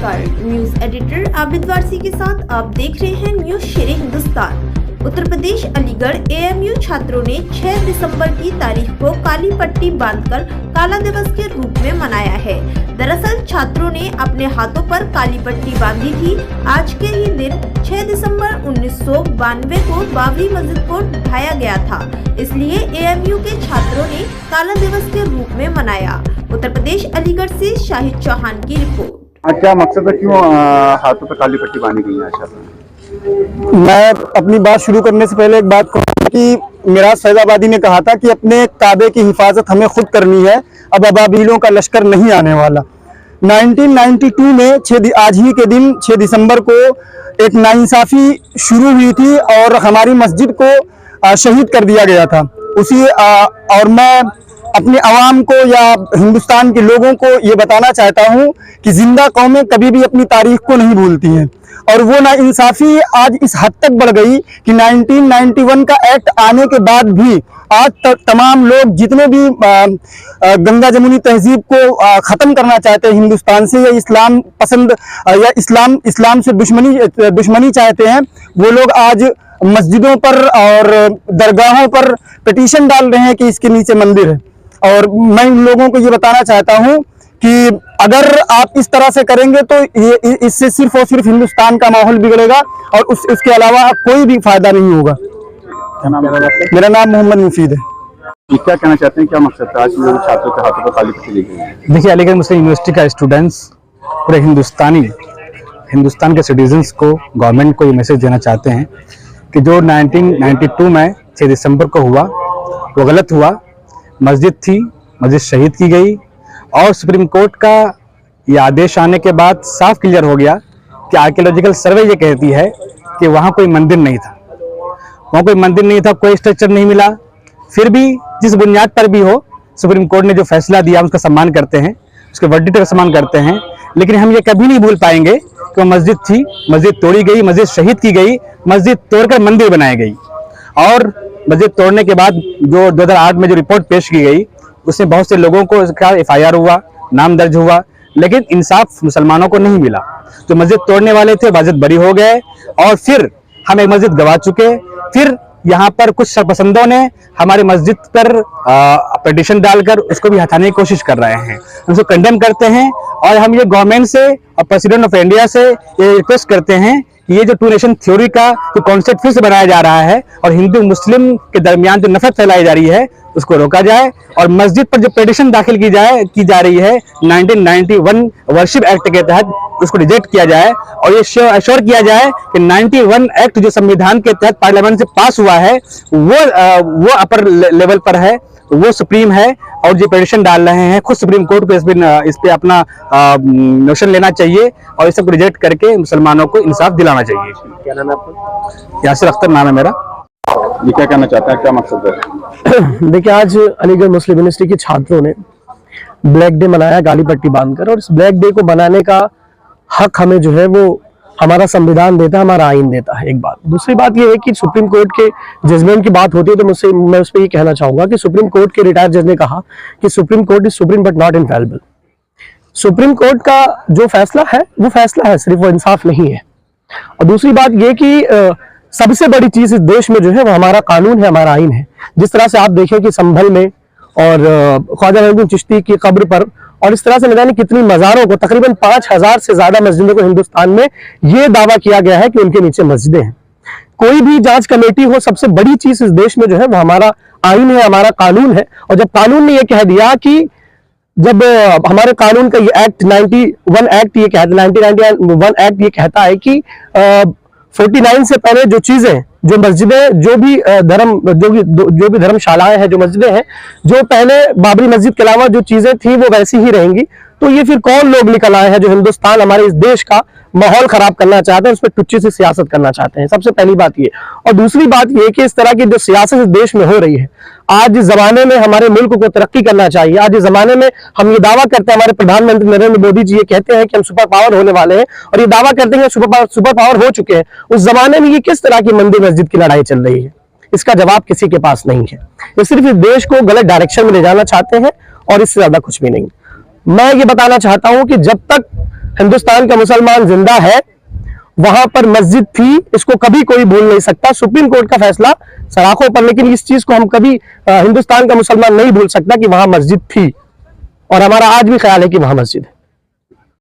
नमस्कार, news editor Abid Warsi के साथ आप देख रहे हैं न्यूज शेरे हिंदुस्तान। उत्तर प्रदेश अलीगढ़ एएमयू छात्रों ने 6 दिसंबर की तारीख को काली पट्टी बांधकर काला दिवस के रूप में मनाया है। दरअसल छात्रों ने अपने हाथों पर काली पट्टी बांधी थी। आज के ही दिन 6 दिसंबर 1992 को बाबरी मस्जिद को ढाया गया था, इसलिए एएमयू के छात्रों ने काला दिवस के रूप में मनाया। उत्तर प्रदेश अलीगढ़ से शाहिद चौहान की रिपोर्ट। क्या मकसद है, क्यों हाथों पर काली पट्टी बांधी गई है? मैं अपनी बात शुरू करने से पहले एक बात कहूँ कि मिराज फैजाबादी ने कहा था कि अपने काबे की हिफाजत हमें खुद करनी है, अब अबाबीलों का लश्कर नहीं आने वाला। 1992 में आज ही के दिन 6 दिसंबर को एक नाइंसाफी शुरू हुई थी और हमारी मस्जिद को शहीद कर दिया गया था। और मैं अपने अवाम को या हिंदुस्तान के लोगों को ये बताना चाहता हूँ कि जिंदा कौमें कभी भी अपनी तारीख को नहीं भूलती हैं। और वो नाइंसाफी आज इस हद तक बढ़ गई कि 1991 का एक्ट आने के बाद भी आज तक तमाम लोग जितने भी गंगा जमुनी तहजीब को ख़त्म करना चाहते हैं हिंदुस्तान से, या इस्लाम पसंद या इस्लाम से दुश्मनी चाहते हैं, वो लोग आज मस्जिदों पर और दरगाहों पर पिटीशन डाल रहे हैं कि इसके नीचे मंदिर है। और मैं इन लोगों को ये बताना चाहता हूँ कि अगर आप इस तरह से करेंगे तो ये इससे सिर्फ और सिर्फ हिंदुस्तान का माहौल बिगड़ेगा और इसके अलावा कोई भी फायदा नहीं होगा। मेरा नाम मोहम्मद मुफीद है। क्या कहना चाहते हैं, क्या मकसद था आज लोग छात्रों के हाथों पर काली पट्टी ली गई? देखिए, अलीगढ़ मुस्लिम यूनिवर्सिटी का स्टूडेंट्स पूरे हिंदुस्तान के सिटीजन्स को, गवर्नमेंट को ये मैसेज देना चाहते हैं कि जो 1992 में 6 दिसंबर को हुआ वो गलत हुआ। मस्जिद थी, मस्जिद शहीद की गई और सुप्रीम कोर्ट का ये आदेश आने के बाद साफ क्लियर हो गया कि आर्कियोलॉजिकल सर्वे ये कहती है कि वहाँ कोई मंदिर नहीं था, कोई स्ट्रक्चर नहीं मिला। फिर भी जिस बुनियाद पर भी हो, सुप्रीम कोर्ट ने जो फैसला दिया उसका सम्मान करते हैं, उसके वर्डिक्ट का सम्मान करते हैं। लेकिन हम ये कभी नहीं भूल पाएंगे कि वो मस्जिद थी, मस्जिद तोड़ी गई, मस्जिद शहीद की गई, मस्जिद तोड़कर मंदिर बनाई गई। और मस्जिद तोड़ने के बाद जो 2008 में जो रिपोर्ट पेश की गई उसमें बहुत से लोगों को इसका FIR हुआ, नाम दर्ज हुआ, लेकिन इंसाफ मुसलमानों को नहीं मिला। जो मस्जिद तोड़ने वाले थे मस्जिद बरी हो गए और फिर हम एक मस्जिद गवा चुके। फिर यहाँ पर कुछ सरपसंदों ने हमारी मस्जिद पर पिटीशन डालकर उसको भी हटाने की कोशिश कर रहे हैं। हम उसको कंडेम करते हैं और हम ये गवर्नमेंट से और प्रेसिडेंट ऑफ इंडिया से ये रिक्वेस्ट करते हैं कि ये जो 2 नेशन थ्योरी का जो कॉन्सेप्ट फिर से बनाया जा रहा है और हिंदू मुस्लिम के दरमियान जो नफरत फैलाई जा रही है उसको रोका जाए और मस्जिद पर जो पिटीशन दाखिल की जा रही है 1991 वर्शिप एक्ट के तहत उसको रिजेक्ट किया जाए और ये श्योर किया जाए कि 91 एक्ट जो संविधान के तहत पार्लियामेंट से पास हुआ है वो अपर लेवल पर है, वो सुप्रीम है। और जो पिटीशन डाल रहे हैं खुद सुप्रीम कोर्ट को इस पे अपना नोशन लेना चाहिए और इस सब रिजेक्ट करके मुसलमानों को इंसाफ दिलाना चाहिए। क्या नाम है आपका? यासिर अख्तर नाम है मेरा। ये क्या कहना चाहते हैं, क्या मकसद है? देखिए, आज अलीगढ़ मुस्लिम यूनिवर्सिटी के छात्रों ने ब्लैक डे मनाया काली पट्टी बांधकर, और इस ब्लैक डे को मनाने का हक हमें जो है वो हमारा संविधान देता है, हमारा आइन देता है। एक बात। दूसरी बात ये है कि सुप्रीम कोर्ट के जजमेंट की बात होती है तो मैं उस पर ये कहना चाहूंगा कि सुप्रीम कोर्ट के रिटायर्ड जज ने कहा कि supreme court is supreme but not infallible. Supreme court का जो फैसला है वो फैसला है, सिर्फ वो इंसाफ नहीं है। और दूसरी बात ये कि सबसे बड़ी चीज इस देश में जो है वो हमारा कानून है, हमारा आइन है। जिस तरह से आप देखें कि संभल में और ख्वाजा मोइनुद्दीन चिश्ती की कब्र पर और इस तरह से न जाने कितनी मज़ारों को, तकरीबन 5000 से ज्यादा मस्जिदों को हिंदुस्तान में ये दावा किया गया है कि उनके नीचे मस्जिदें हैं। कोई भी जांच कमेटी हो, सबसे बड़ी चीज इस देश में जो है वो हमारा आइन है, हमारा कानून है। और जब कानून ने यह कह दिया कि जब हमारे कानून का ये एक्ट 91 एक्ट ये कहता है, 1991 एक्ट ये कहता है कि 49 से पहले जो चीजें, जो मस्जिदें, जो भी धर्मशालाएं हैं, जो मस्जिदें हैं, जो पहले बाबरी मस्जिद के अलावा जो चीजें थी वो वैसी ही रहेंगी। तो ये फिर कौन लोग निकल आए हैं जो हिंदुस्तान, हमारे इस देश का माहौल खराब करना चाहते हैं, उस पर टुच्ची से सियासत करना चाहते हैं। सबसे पहली बात ये। और दूसरी बात ये कि इस तरह की जो सियासत इस देश में हो रही है, आज इस जमाने में हमारे मुल्क को तरक्की करना चाहिए। आज इस जमाने में हम ये दावा करते हैं, हमारे प्रधानमंत्री नरेंद्र मोदी जी ये कहते हैं कि हम सुपर पावर होने वाले हैं और ये दावा करते हैं सुपर पावर हो चुके हैं। उस जमाने में ये किस तरह की मंदिर मस्जिद की लड़ाई चल रही है, इसका जवाब किसी के पास नहीं है। ये सिर्फ इस देश को गलत डायरेक्शन में ले जाना चाहते हैं और इससे ज्यादा कुछ भी नहीं। मैं ये बताना चाहता हूं कि जब तक हिंदुस्तान का मुसलमान जिंदा है, वहां पर मस्जिद थी, इसको कभी कोई भूल नहीं सकता। सुप्रीम कोर्ट का फैसला सराखों पर, लेकिन इस चीज को हम कभी हिंदुस्तान का मुसलमान नहीं भूल सकता कि वहां मस्जिद थी, और हमारा आज भी ख्याल है कि वहां मस्जिद है।